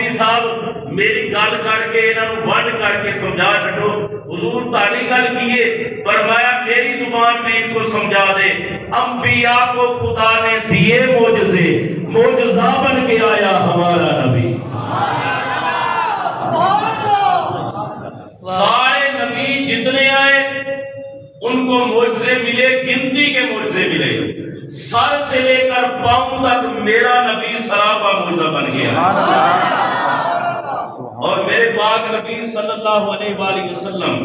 مولوی صاحب میری گل کر کے انہاں نوں ونڈ کر کے سمجھا چھڈو، حضور تہاڈی گل کیے، فرمایا میری زبان میں ان کو سمجھا دے، انبیاء کو خدا نے دیے معجزے، معجزہ بن کے آیا ہمارا نبی۔ سارے نبی جتنے آئے ان کو معجزے ملے، گنتی کے معجزے ملے، سر سے لے کر پاؤں تک میرا نبی سراپا معجزہ بن گیا۔ اور میرے پاک نبی صلی اللہ علیہ وآلہ وسلم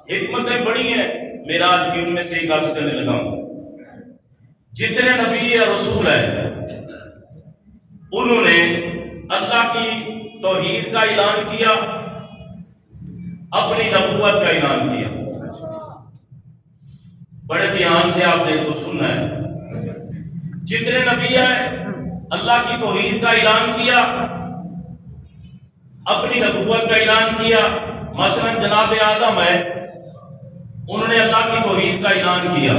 حکمتیں بڑی ہیں، معراج کی ان میں سے ایک عرض کرنے لگا ہوں۔ جتنے نبی یا رسول ہیں انہوں نے اللہ کی توحید کا اعلان کیا، اپنی نبوت کا اعلان کیا۔ بڑے دھیان سے آپ نے اس کو سننا ہے۔ جتنے نبی ہیں اللہ کی توحید کا اعلان کیا، اپنی نبوت کا اعلان کیا۔ مثلا جناب آدم ہے، انہوں نے اللہ کی توحید کا اعلان کیا،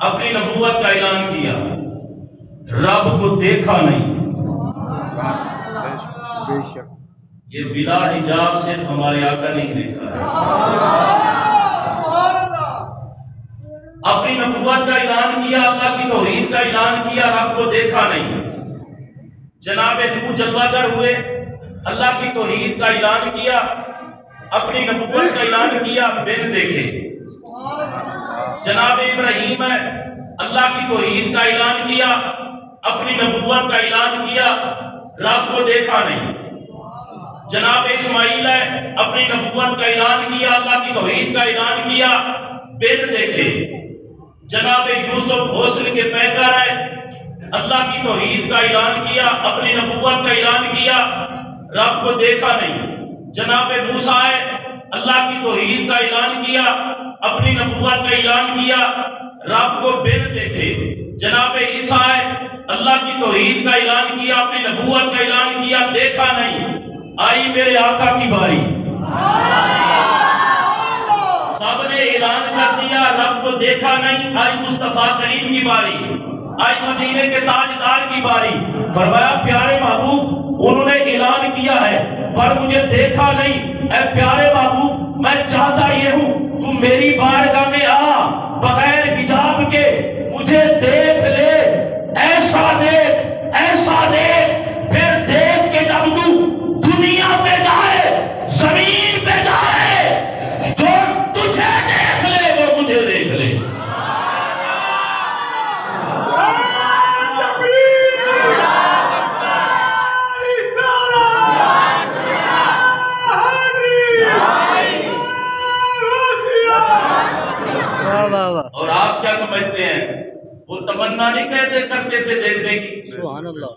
اپنی نبوت کا اعلان کیا، رب کو دیکھا نہیں۔ بے شک یہ بلا حجاب سے ہمارے آقا نہیں دیکھا ہے۔ اپنی نبوت کا اعلان کیا، اللہ کی توحید کا اعلان کیا، رب کو دیکھا نہیں۔ جناب نوح جلوہ گر ہوئے، اللہ کی توحید کا اعلان کیا، اپنی نبوت کا اعلان کیا، بن دیکھے۔ جناب ابراہیم ہے، اللہ کی توحید کا اعلان کیا، اپنی نبوت کا اعلان کیا، رب کو دیکھا نہیں۔ جناب اسماعیل ہے، اپنی نبوت کا اعلان کیا، اللہ کی توحید کا اعلان کیا، بن دیکھے۔ جناب یوسف حسن کے پیکر ہے، اللہ کی توحید کا اعلان کیا، اپنی نبوت کا اعلان کیا، رب کو دیکھا نہیں۔ جناب موسیٰ ہے، اللہ کی توحید کا اعلان کیا، اپنی نبوت کا اعلان کیا، رب کو بن دیکھے۔ جناب عیسیٰ ہے، اللہ کی توحید کا اعلان کیا، اپنی نبوت کا اعلان کیا، دیکھا نہیں۔ آئی میرے آقا کی باری، سب نے اعلان کر دیا، رب کو دیکھا نہیں۔ آئی مصطفیٰ کریم کی باری، آئی مدینے کے تاجدار کی باری۔ فرمایا پیارے محبوب انہوں نے اعلان کیا ہے پر مجھے دیکھا نہیں۔ اے پیارے محبوب میں چاہتا یہ ہوں تو میری بارگاہ میں آ، بغیر حجاب کے مجھے دیکھ لے، ایسا دیکھ، ایسا دیکھ، پھر دیکھ کے جب تو دنیا پہ جائے، زمین پہ جائے، جو تجھے دیکھ لے وہ مجھے دیکھ لے۔ اور آپ کیا سمجھتے ہیں وہ تمنا نہیں کہتے کرتے تھے دیکھنے کی؟ سبحان اللہ۔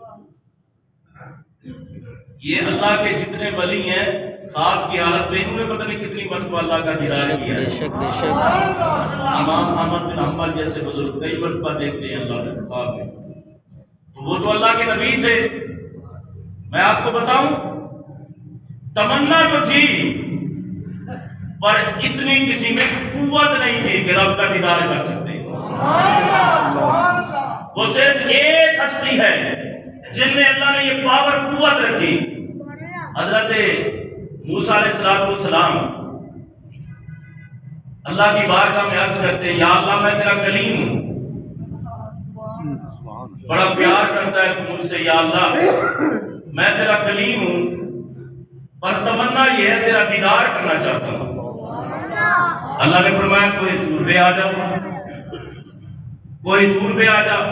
یہ اللہ کے جتنے ولی ہیں خواب کی حالت میں انہوں نے پتہ نہیں کتنی مرتبہ اللہ کا دیدار کیا ہے۔ بے شک بے شک۔ امام احمد بن حنبل جیسے بزرگ کئی مرتبہ دیکھتے ہیں اللہ کے خواب میں، تو وہ تو اللہ کے نبی تھے۔ میں آپ کو بتاؤں تمنا تو تھی پر اتنی کسی میں قوت نہیں تھی کہ رب کا دیدار کر سکتے۔ وہ صرف ایک ہستی ہے جن میں اللہ نے یہ پاور قوت رکھی۔ حضرت موسیٰ علیہ السلام اللہ کی بارگاہ میں عرض کرتے ہیں یا اللہ میں تیرا کلیم ہوں، بڑا پیار کرتا ہے تو مجھ سے، یا اللہ میں تیرا کلیم ہوں پر تمنا یہ ہے تیرا دیدار کرنا چاہتا ہوں۔ اللہ نے فرمایا کوئی دور پہ آ جاؤ، کوئی دور پہ آ جاؤ۔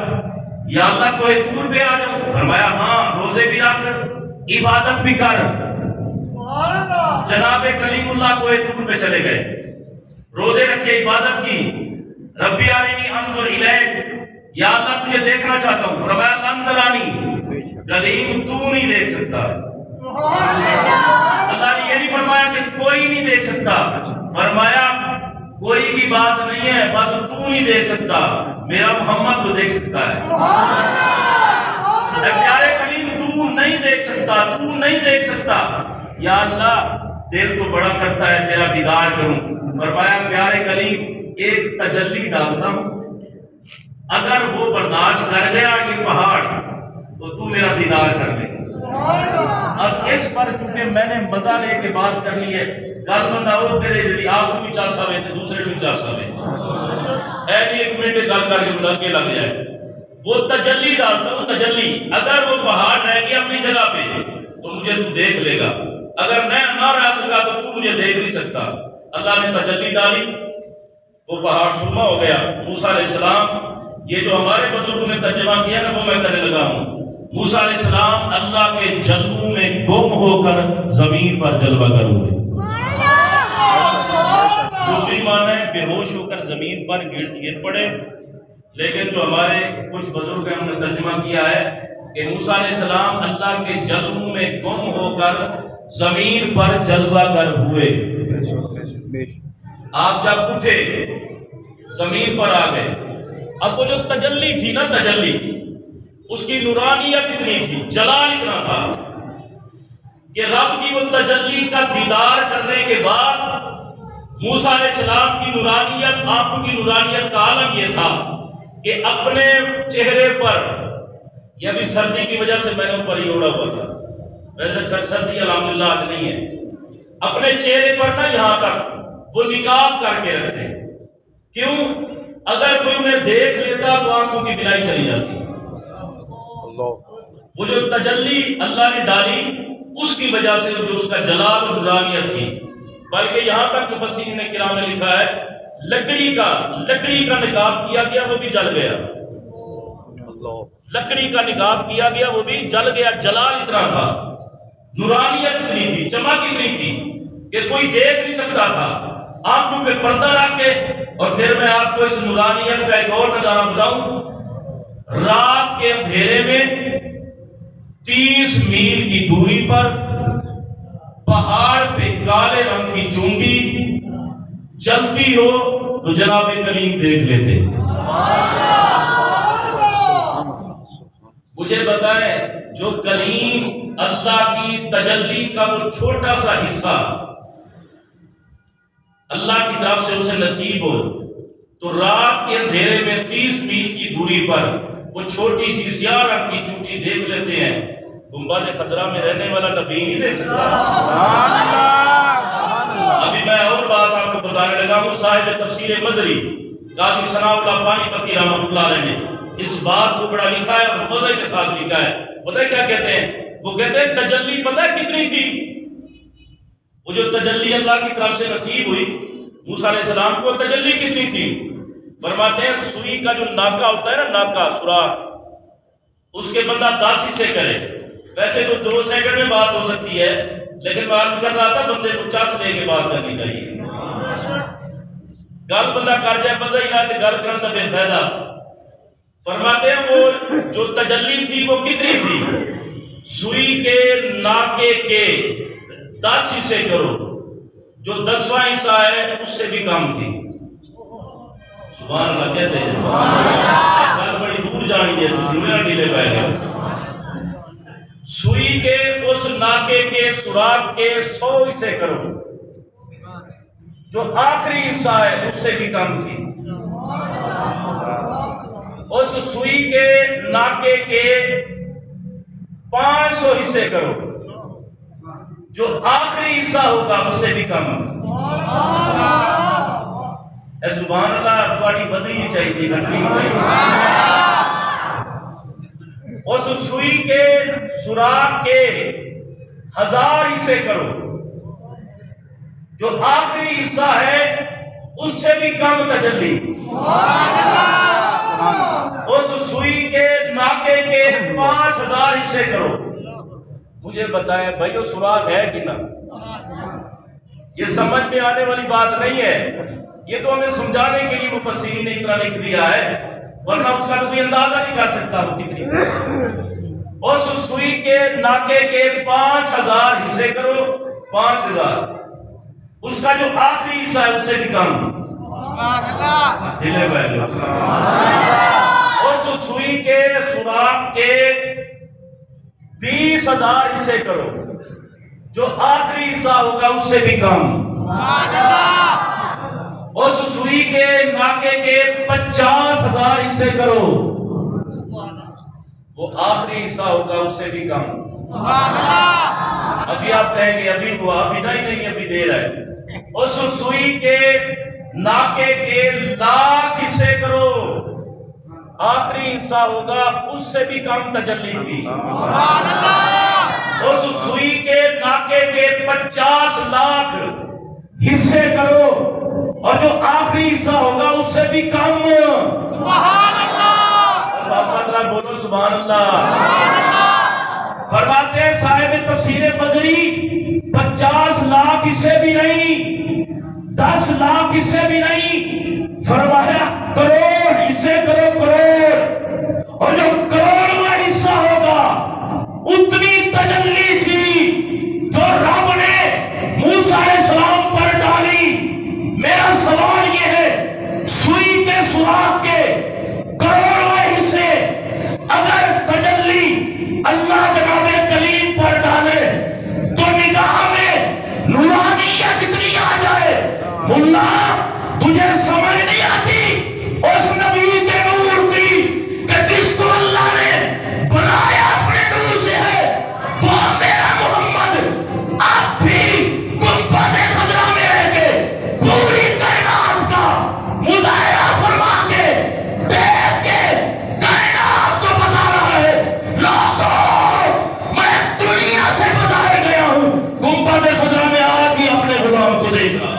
یا اللہ کوئی دور پہ آ جاؤ، فرمایا ہاں روزے بھی رکھ، عبادت بھی کر۔ جناب کلیم اللہ کوئی دور پہ چلے گئے، روزے رکھے، عبادت کی۔ ربی ارنی انظر الیک، یا اللہ تجھے دیکھنا چاہتا ہوں، فرمایا لن ترانی، کلیم تو نہیں دیکھ سکتا۔ اللہ نے یہ نہیں فرمایا کہ کوئی نہیں دیکھ سکتا، فرمایا کوئی کی بات نہیں ہے، بس تو نہیں دیکھ سکتا، میرا محمد تو دیکھ سکتا ہے۔ پیارے کلیم تو نہیں دیکھ سکتا، تو نہیں دیکھ سکتا، یا اللہ دل تو بڑا کرتا ہے تیرا دیدار کروں۔ فرمایا پیارے کلیم ایک تجلی ڈالتا ہوں، اگر وہ برداشت کر گیا یہ پہاڑ تو تو میرا دیدار کر لے۔ اب اس پر چونکہ میں نے مزہ لے کے بات کرنی ہے، گل بندہ وہ کرے جی آپ کو بھی چاسا ہوئے تو دوسرے بھی چاسا ہوئے، ایک منٹ گل کر کے بندہ کے لگ جائے۔ وہ تجلی ڈالتا ہوں، تجلی، اگر وہ پہاڑ رہ گیا اپنی جگہ پہ تو مجھے تو دیکھ لے گا، اگر میں نہ رہ سکا تو مجھے دیکھ نہیں سکتا۔ اللہ نے تجلی ڈالی، وہ پہاڑ سرما ہو گیا۔ موسیٰ علیہ السلام، یہ جو ہمارے بزرگوں نے ترجمہ کیا نا وہ میں کرنے لگا ہوں۔ موسیٰ علیہ السلام اللہ کے جلووں میں گم ہو کر زمین پر جلوہ گر ہوئے۔ دوسری معنی ہے بے ہوش ہو کر زمین پر گر پڑے، لیکن جو ہمارے کچھ بزرگ ہیں انہوں نے ترجمہ کیا ہے کہ موسیٰ علیہ السلام اللہ کے جلووں میں گم ہو کر زمین پر جلوہ گر ہوئے۔ آپ جب اٹھے زمین پر آ گئے، اب وہ جو تجلی تھی نا، تجلی اس کی نورانیت اتنی تھی، جلال اتنا تھا کہ رب کی وہ تجلی کا دیدار کرنے کے بعد موسیٰ علیہ السلام کی نورانیت، آنکھوں کی نورانیت کا عالم یہ تھا کہ اپنے چہرے پر، یہ ابھی سردی کی وجہ سے میں نے اوپر ہی اوڑا ہوا تھا، ویسے سردی الحمدللہ آج نہیں ہے، اپنے چہرے پر نا یہاں تک وہ نقاب کر کے رکھتے۔ کیوں؟ اگر کوئی انہیں دیکھ لیتا تو آنکھوں کی بینائی چلی جاتی۔ وہ جو تجلی اللہ نے ڈالی اس کی وجہ سے جو اس کا جلال و نورانیت تھی، بلکہ یہاں تک مفسرین نے کرام نے لکھا ہے لکڑی کا نقاب کیا گیا وہ بھی جل گیا، لکڑی کا نقاب کیا گیا وہ بھی جل گیا۔ جلال اتنا تھا، نورانیت اتنی تھی، چمک اتنی تھی کہ کوئی دیکھ نہیں سکتا تھا، آنکھوں پہ پردہ رکھ کے۔ اور پھر میں آپ کو اس نورانیت کا ایک اور نظارہ بتاؤں، رات کے اندھیرے میں 30 میل کی دوری پر پہاڑ پہ کالے رنگ کی چونٹی جلتی ہو تو جناب کلیم دیکھ لیتے۔ مجھے بتائیں جو کلیم اللہ کی تجلی کا وہ چھوٹا سا حصہ اللہ کی طرف سے اسے نصیب ہو تو رات کے اندھیرے میں 30 میل کی دوری پر وہ چھوٹی سی سیاہ رنگ کی چونٹی دیکھ لیتے ہیں، گنبد خضرا میں رہنے والا نبی نہیں دیکھ سکتا۔ ابھی میں اور بات آپ کو بتانے لگا ہوں، صاحب تفسیر مظہری قاضی ثناء اللہ پانی پتی رحمۃ اللہ علیہ نے اس بات کو بڑا لکھا ہے اور مزے کے ساتھ لکھا ہے۔ پتہ ہے کیا کہتے ہیں؟ وہ کہتے ہیں تجلی پتہ ہے کتنی تھی؟ وہ جو تجلی اللہ کی طرف سے نصیب ہوئی موسیٰ علیہ السلام کو، تجلی کتنی تھی؟ فرماتے ہیں سوئی کا جو ناکا ہوتا ہے نا، ناکا سوراخ، اس کے بندہ 10 حصے کرے، ویسے تو 2 سیکنڈ میں بات ہو سکتی ہے، لیکن میں عرض کر رہا تھا بندے کو 50 لے کے بات کرنی چاہیے۔ گل بندہ کر جائے مزہ ہی نہ کہ گل کرنے کا بے فائدہ۔ فرماتے ہیں وہ جو تجلی تھی وہ کتنی تھی؟ سوئی کے ناکے کے 10 حصے کرو، جو 10واں حصہ ہے اس سے بھی کم تھی۔ سبحان اللہ کہتے ہیں، گل بڑی دور جانی ہے، تسی میرا ڈیلے پہ گئے۔ سوئی کے اس ناکے کے سوراخ کے 100 حصے کرو، جو آخری حصہ ہے اس سے بھی کم تھی۔ اس سوئی کے ناکے کے 500 حصے کرو، جو آخری حصہ ہوگا اس سے بھی کم۔ اے سبحان اللہ، تھوڑی بدلی نہیں چاہیے، گھٹنی نہیں چاہیے۔ اس سوئی کے سوراخ کے 1000 حصے کرو، جو آخری حصہ ہے اس سے بھی کم تجلی۔ اس سوئی کے ناکے کے 5000 حصے کرو۔ مجھے بتائیں بھائی وہ سوراخ ہے کہ نہ؟ یہ سمجھ میں آنے والی بات نہیں ہے، یہ تو ہمیں سمجھانے کے لیے مفسرین نے اتنا لکھ دیا ہے، ورنہ اس کا تو کوئی اندازہ نہیں کر سکتا وہ کتنی۔ اس سوئی کے ناکے کے 5000 حصے کرو، 5000، اس کا جو آخری حصہ ہے اس سے بھی کم۔ اس سوئی کے سوراخ کے 20,000 حصے کرو، جو آخری حصہ ہوگا اس سے بھی کم۔ اس سوئی کے ناکے کے 50,000 حصے کرو، وہ آخری حصہ ہوگا اس سے بھی کم۔ ابھی آپ کہیں گے ابھی ہوا، ابھی نہیں ابھی دیر ہے۔ اس سوئی کے ناکے کے لاکھ حصے کرو، آخری حصہ ہوگا اس سے بھی کم تجلی تھی۔ اس سوئی کے ناکے کے 50 لاکھ حصے کرو اور جو آخری حصہ ہوگا اس سے بھی کم۔ سبحان اللہ، بولو سبحان اللہ۔ فرماتے ہیں صاحب تفسیر بدری 50 لاکھ حصے بھی نہیں، 10 لاکھ حصے بھی نہیں، فرمایا کروڑ حصے کرو، کروڑ، اور جو کروڑواں حصہ ہوگا اتنی تجلی تھی جو رب نے موسیٰ علیہ السلام پر ڈالی۔ میرا سوال یہ ہے، سوئی کے سوراخ کے کروڑواں حصے اگر تجلی اللہ جناب کلیم پر ڈالے تو نگاہ میں نورانیت کتنی آ جائے۔ ملا تجھے سمجھ نہیں آتی اس نبی کے نور کی کہ جس کو اللہ نے بنایا اپنے نور سے ہے، وہ میرا محمد آپ بھی گنبد خضرا میں رہ کے پوری کائنات کا مظاہرہ فرما کے دیکھ کے کائنات کو بتا رہا ہے، لوگوں میں دنیا سے بظاہر گیا ہوں، گنبد خضرا میں آج بھی اپنے غلام کو دیکھا۔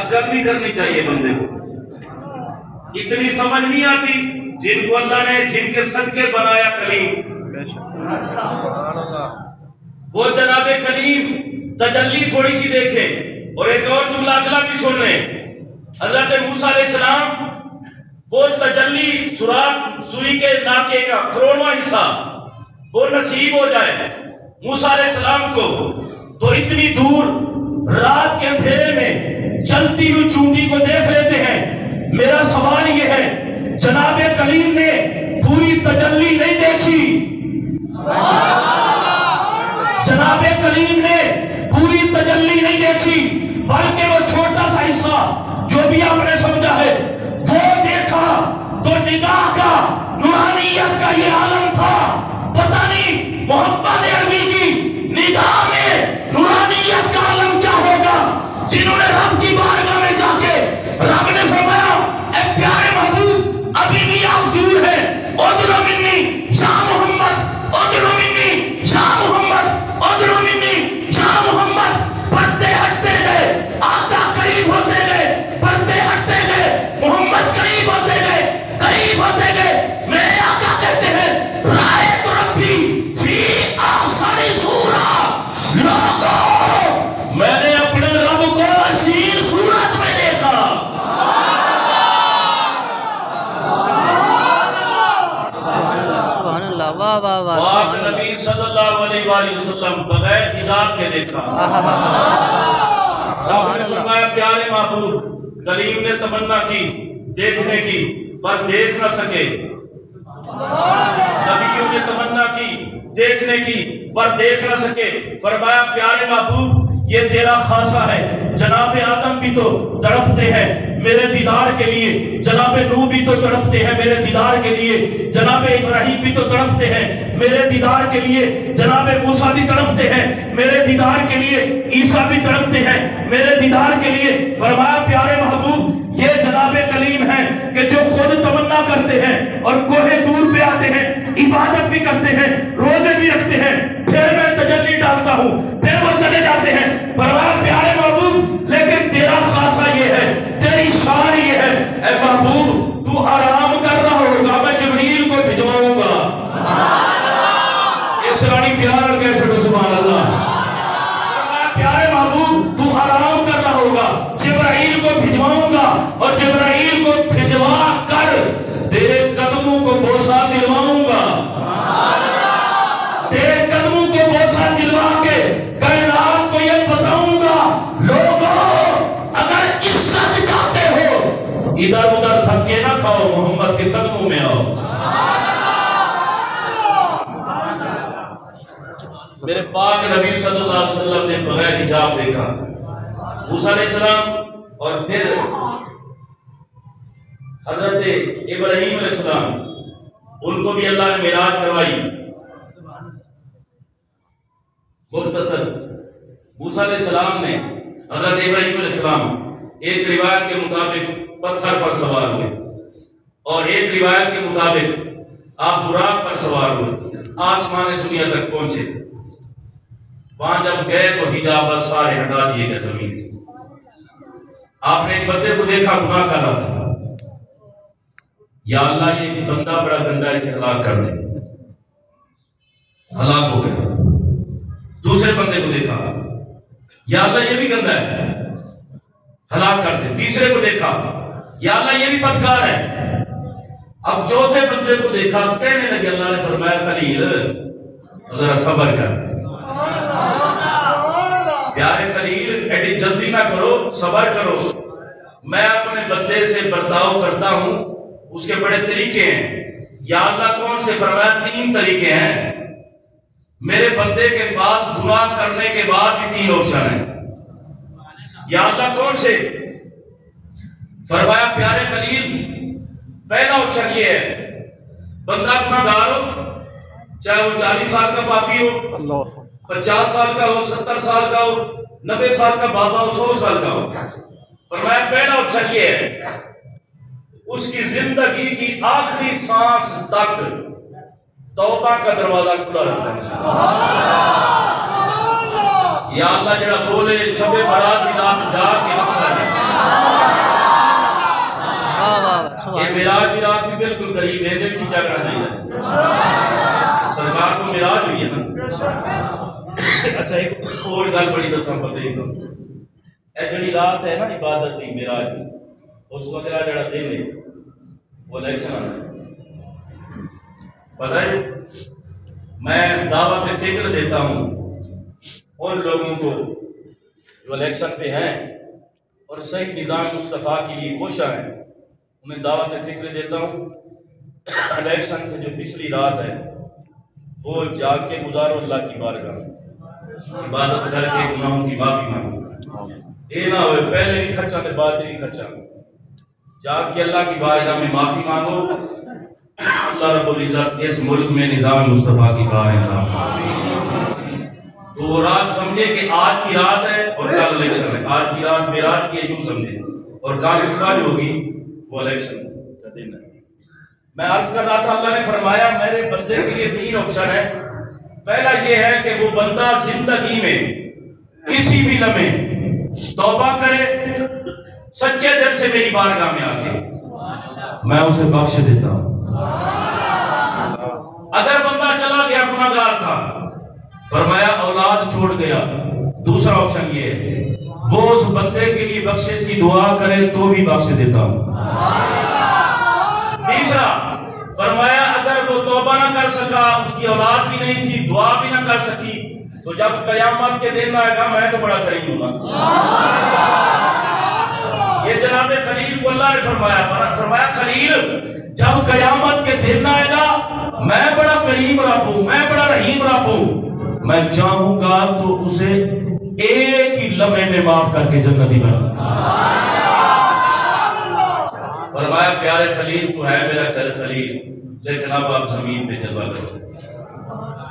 عقل بھی کرنی چاہیے بندے کو، اتنی سمجھ نہیں آتی جن کو اللہ نے جن کے صدقے بنایا کلیم، وہ جناب کلیم تجلی تھوڑی سی دیکھیں۔ اور ایک اور جملہ اگلا بھی سن لیں، حضرت موسیٰ علیہ السلام وہ تجلی سوراخ سوئی کے ناکے کا کروڑواں حصہ وہ نصیب ہو جائے موسیٰ علیہ السلام کو تو اتنی دور رات کے اندھیرے میں چلتی ہوئی چونٹی کو دیکھ لیتے ہیں۔ میرا سوال یہ ہے، جناب کلیم نے پوری تجلی نہیں دیکھی، جناب کلیم نے پوری تجلی نہیں دیکھی، بلکہ وہ چھوٹا سا حصہ جو بھی آپ نے سمجھا ہے وہ دیکھا تو نگاہ کا نورانیت کا یہ عالم تھا۔ پتہ نہیں محمد عربی کی نگاہ میں نورانیت کا عالم کیا ہوگا، جنہوں نے رب کی بارگاہ میں جا کے رب نے فرمایا اے پیارے محبوب ابھی بھی آپ دور ہیں، ادنو منی یا محمد، ادنو منی یا محمد، ادنو منی یا محمد۔ پردے ہٹتے گئے، آقا قریب ہوتے گئے، پردے ہٹتے گئے، محمد قریب ہوتے گئے، قریب ہوتے گئے۔ میرے آقا کہتے ہیں رائے تو ربی فی احسن صورہ، لوگوں میں نے اپنے رب کو حسین صورت میں دیکھا۔ سبحان اللہ، واہ واہ واہ، پاک نبی صلی اللہ علیہ وآلہ وسلم بغیر حجاب کے دیکھا۔ رب نے فرمایا پیارے محبوب کریم نے تمنا کی دیکھنے کی پر دیکھ نہ سکے، نبیوں نے تمنا کی دیکھنے کی پر دیکھ نہ سکے۔ فرمایا پیارے محبوب یہ تیرا خاصہ ہے، جناب آدم بھی تو تڑپتے ہیں میرے دیدار کے لیے، جناب نوح بھی تو تڑپتے ہیں میرے دیدار کے لیے، جناب ابراہیم بھی تو تڑپتے ہیں میرے دیدار کے لیے، جناب موسیٰ بھی تڑپتے ہیں میرے دیدار کے لیے، عیسیٰ بھی تڑپتے ہیں میرے دیدار کے لیے۔ فرمایا پیارے محبوب یہ جناب کلیم ہیں کہ جو خود تمنا کرتے ہیں اور کوہ دور پہ آتے ہیں، عبادت بھی کرتے ہیں، روزے بھی رکھتے ہیں، پھر میں تجلی ڈالتا ہوں، پھر وہ چلے جاتے ہیں۔ فرمایا پیارے محبوب لیکن تیرا خاصہ یہ ہے، تیری شان یہ ہے، اے محبوب تو آرام کر رہا ہوگا میں جبریل کو بھجواؤں گا۔ اس رانی پیار کہہ چھوڑو سبحان اللہ۔ فرمایا پیارے محبوب تو آرام کر رہا ہوگا، جبرائیل کو بھجواؤں گا اور جبرائیل کو بھجوا کر تیرے قدموں کو بوسہ دلواؤں گا، تیرے قدموں کو بوسہ دلوا کے کائنات کو یہ بتاؤں گا لوگوں اگر عزت چاہتے ہو ادھر ادھر دھکے نہ کھاؤ، محمد کے قدموں میں آؤ۔ میرے پاک نبی صلی اللہ علیہ وسلم نے بغیر حجاب دیکھا موسیٰ علیہ السلام، اور پھر حضرت ابراہیم علیہ السلام، ان کو بھی اللہ نے معراج کروائی۔ مختصر، موسیٰ علیہ السلام نے حضرت ابراہیم علیہ السلام ایک روایت کے مطابق پتھر پر سوار ہوئے، اور ایک روایت کے مطابق آپ براق پر سوار ہوئے، آسمان دنیا تک پہنچے۔ وہاں جب گئے تو حجاب سارے ہٹا دیے گئے زمین کے۔ آپ نے ایک بندے کو دیکھا گناہ کر رہا تھا، یا اللہ یہ بندہ بڑا گندا ہے، اسے ہلاک کر دے، ہلاک ہو گیا۔ دوسرے بندے کو دیکھا، یا اللہ یہ بھی گندا ہے، ہلاک کر دے۔ تیسرے کو دیکھا، یا اللہ یہ بھی بدکار ہے۔ اب چوتھے بندے کو دیکھا، کہنے لگے، اللہ نے فرمایا خلیل ذرا صبر کر، پیارے خلیل ایڈی جلدی نہ کرو، صبر کرو، میں اپنے بندے سے برتاؤ کرتا ہوں، اس کے بڑے طریقے ہیں۔ یا اللہ کون سے؟ فرمایا 3 طریقے ہیں۔ میرے بندے کے پاس گناہ کرنے کے بعد بھی 3 آپشن ہیں۔ یا اللہ کون سے؟ فرمایا پیارے خلیل پہلا آپشن یہ ہے، بندہ گناہ گار ہو، چاہے وہ 40 سال کا پاپی ہو، 50 سال کا ہو، 70 سال کا ہو، 90 سال کا بابا ہو، 100 سال کا ہو۔ فرمایا پہلا آپشن یہ ہے، اس کی زندگی کی آخری سانس تک توبہ کا دروازہ کھلا رہتا ہے۔ یا اللہ جڑا بولے شب برات کی رات جا کے نقصان ہے، یہ معراج کی رات بھی بالکل قریب ہے، دیکھ کی کیا کرنا چاہیے، سرکار کو معراج ہوئی ہے نا۔ اچھا ایک اور گل بڑی دساں پتہ ہی تو، اے جڑی رات ہے نا عبادت دی معراج دی، اس وقت جڑا دن ہے وہ الیکشن آنا ہے، پتہ ہے۔ میں دعوت فکر دیتا ہوں ان لوگوں کو جو الیکشن پہ ہیں اور صحیح نظام مصطفیٰ کے لیے کوشاں ہیں، انہیں دعوت فکر دیتا ہوں، الیکشن سے جو پچھلی رات ہے وہ جاگ کے گزارو اللہ کی بارگاہ میں، عبادت کر کے گناہوں کی معافی مانگو۔ یہ نہ ہوئے پہلے بھی کھچا تے بعد بھی کھچا، جاگ کے اللہ کی بارگاہ میں معافی مانگو، اللہ رب العزت اس ملک میں نظام مصطفیٰ کی بارگاہ۔ تو رات سمجھے کہ آج کی رات ہے اور کل الیکشن ہے، آج کی رات معراج کی ہے یوں سمجھے، اور کل صبح جو ہوگی وہ الیکشن کا دن ہے۔ میں عرض کر رہا تھا اللہ نے فرمایا میرے بندے کے لیے 3 آپشن ہے۔ پہلا یہ ہے کہ وہ بندہ زندگی میں کسی بھی لمحے توبہ کرے سچے دل سے میری بارگاہ میں آ کے، میں اسے بخش دیتا ہوں۔ اگر بندہ چلا گیا گناہ گار تھا، فرمایا اولاد چھوڑ گیا، دوسرا آپشن یہ ہے وہ اس بندے کے لیے بخشش کی دعا کرے تو بھی بخش دیتا ہوں۔ تیسرا فرمایا اگر وہ توبہ نہ کر سکا، اس کی اولاد بھی نہیں تھی، دعا بھی نہ کر سکی، تو جب قیامت کے دن آئے گا میں تو بڑا کریم ہوں گا۔ یہ جناب خلیل کو اللہ نے فرمایا خلیل جب قیامت کے دن آئے گا میں بڑا کریم رب ہوں، میں بڑا رحیم رب ہوں، میں چاہوں گا تو اسے ایک ہی لمحے میں معاف کر کے جنتی بنا۔ فرمایا پیارے خلیل تو ہے میرا خلیل، لیکن اب آپ زمین پہ جلوہ کرو۔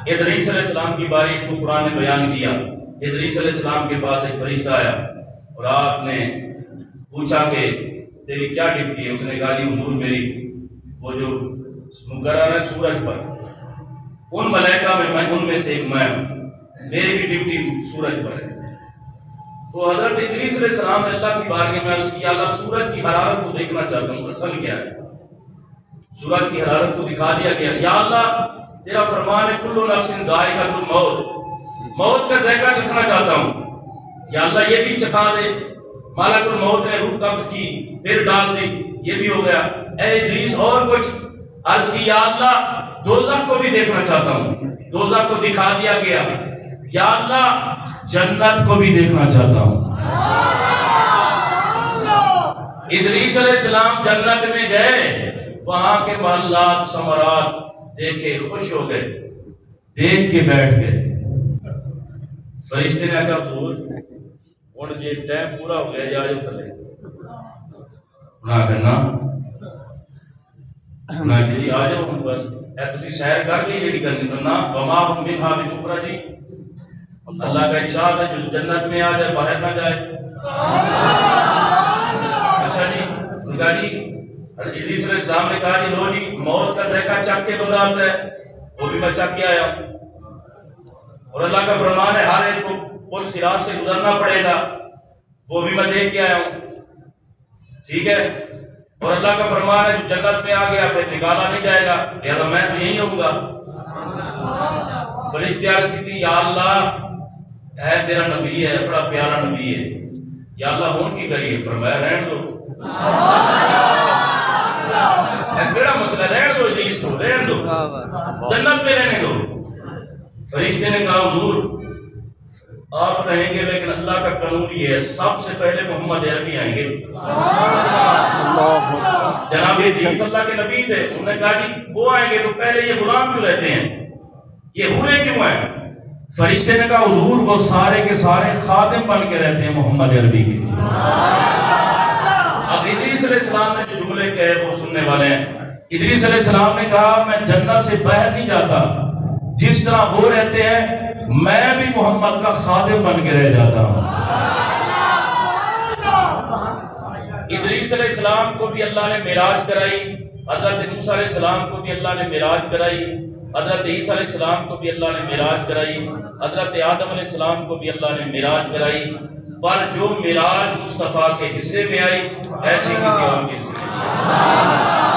ادریس علیہ السلام کی باری اس کو قرآن نے بیان کیا۔ ادریس علیہ السلام کے پاس ایک فرشتہ آیا اور آپ نے پوچھا کہ تیری کیا ڈیوٹی ہے؟ اس نے کہا جی حضور میری وہ جو مقرر ہے سورج پر، ان ملائکہ میں ان میں سے ایک میں ہوں، میری بھی ڈیوٹی سورج پر ہے۔ تو حضرت ادریس علیہ السلام نے اللہ کی بارگاہ میں عرض کیا اللہ سورج کی حرارت کو دیکھنا چاہتا ہوں، اصل کیا ہے؟ سورج کی حرارت کو دکھا دیا گیا۔ یا اللہ تیرا فرمان ہے کل نفس ذائقۃ الموت، موت کا ذائقہ چکھنا چاہتا ہوں، یا اللہ یہ بھی چکھا دے۔ ملک الموت نے روح قبض کی پھر ڈال دی، یہ بھی ہو گیا۔ اے ادریس اور کچھ؟ عرض کی یا اللہ دوزخ کو بھی دیکھنا چاہتا ہوں، دوزخ کو دکھا دیا گیا۔ یا اللہ جنت کو بھی دیکھنا چاہتا ہوں۔ ادریس علیہ السلام جنت میں گئے، وہاں کے محلات ثمرات دیکھے، خوش ہو گئے، دیکھ کے بیٹھ گئے۔ فرشتے نے کہا حضور ہوں جی ٹائم پورا ہو گیا جی آ جاؤ تھلے انہاں کرنا انہاں کہ جی آ جاؤ ہوں بس اے تسی سیر کر لی جی کرنی نا وما ہم منہا بمخرجی اللہ کا ارشاد ہے جو جنت میں آ جائے باہر نہ جائے. اچھا جی انہوں نے کہا جی ادریس علیہ السلام نے کہا جی لو جی موت کا ذائقہ چکھ کے بندہ آتا ہے وہ بھی میں چکھ کے آیا ہوں اور اللہ کا فرمان ہے ہر ایک کو پل صراط سے گزرنا پڑے گا وہ بھی میں دیکھ کے آیا ہوں. ٹھیک ہے اور اللہ کا فرمان ہے جو جنت میں آ گیا پھر نکالا نہیں جائے گا لہذا میں تو یہی رہوں گا. فرشتے عرض کی تھی یا اللہ ہے تیرا نبی ہے بڑا پیارا نبی ہے یا اللہ ہون کی کریے فرمایا رہن دو بڑا مسئلہ رہن دو جی اس کو رہن دو جنت میں رہنے دو. فرشتے نے کہا حضور آپ رہیں گے لیکن اللہ کا قانون یہ ہے سب سے پہلے محمد عربی آئیں گے. جناب صلی اللہ کے نبی تھے انہوں نے کہا جی وہ آئیں گے تو پہلے یہ غلام کیوں رہتے ہیں یہ حورے کیوں ہیں. فرشتے نے کہا حضور وہ سارے کے سارے خادم بن کے رہتے ہیں محمد عربی کے. اب ادریس علیہ السلام نے جو جملے کہے وہ سننے والے ہیں. ادریس علیہ السلام نے کہا میں جنت سے باہر نہیں جاتا جس طرح وہ رہتے ہیں میں بھی محمد کا خادم بن کے رہ جاتا ہوں. ادریس علیہ السلام کو بھی اللہ نے معراج کرائی حضرت موسیٰ علیہ السلام کو بھی اللہ نے معراج کرائی حضرت عیسیٰ علیہ السلام کو بھی اللہ نے معراج کرائی حضرت آدم علیہ السلام کو بھی اللہ نے معراج کرائی پر جو معراج مصطفیٰ کے حصے میں آئی ایسی کسی اور کے حصے میں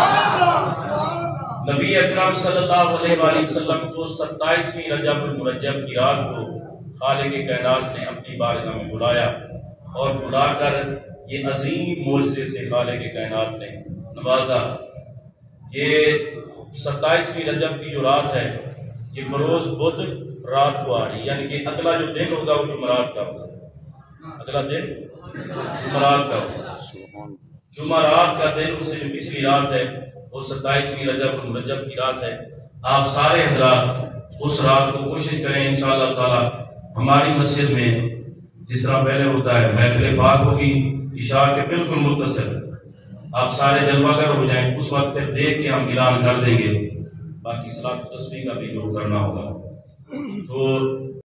نبی اکرم صلی اللہ علیہ وآلہ وسلم کو 27ویں رجب المرجب کی رات کو خالق کائنات نے اپنی بارگاہ میں بلایا اور بلا کر یہ عظیم معجزے سے خالق کائنات نے نوازا. یہ 27ویں رجب کی جو رات ہے یہ بروز بدھ رات کو آ رہی یعنی کہ اگلا جو دن ہوگا وہ جمعرات کا ہوگا. اگلا دن جمعرات کا ہوگا. جمعرات کا دن اس سے جو پچھلی رات ہے وہ 27ویں رجب المرجب کی رات ہے. آپ سارے حضرات اس رات کو کوشش کریں انشاءاللہ تعالی ہماری مسجد میں جس طرح پہلے ہوتا ہے محفل پاک ہوگی عشاء کے بالکل متصل آپ سارے جلوہ گر ہو جائیں اس وقت تک دیکھ کے ہم اعلان کر دیں گے باقی صلاۃ و تسبیح کا بھی جو کرنا ہوگا. تو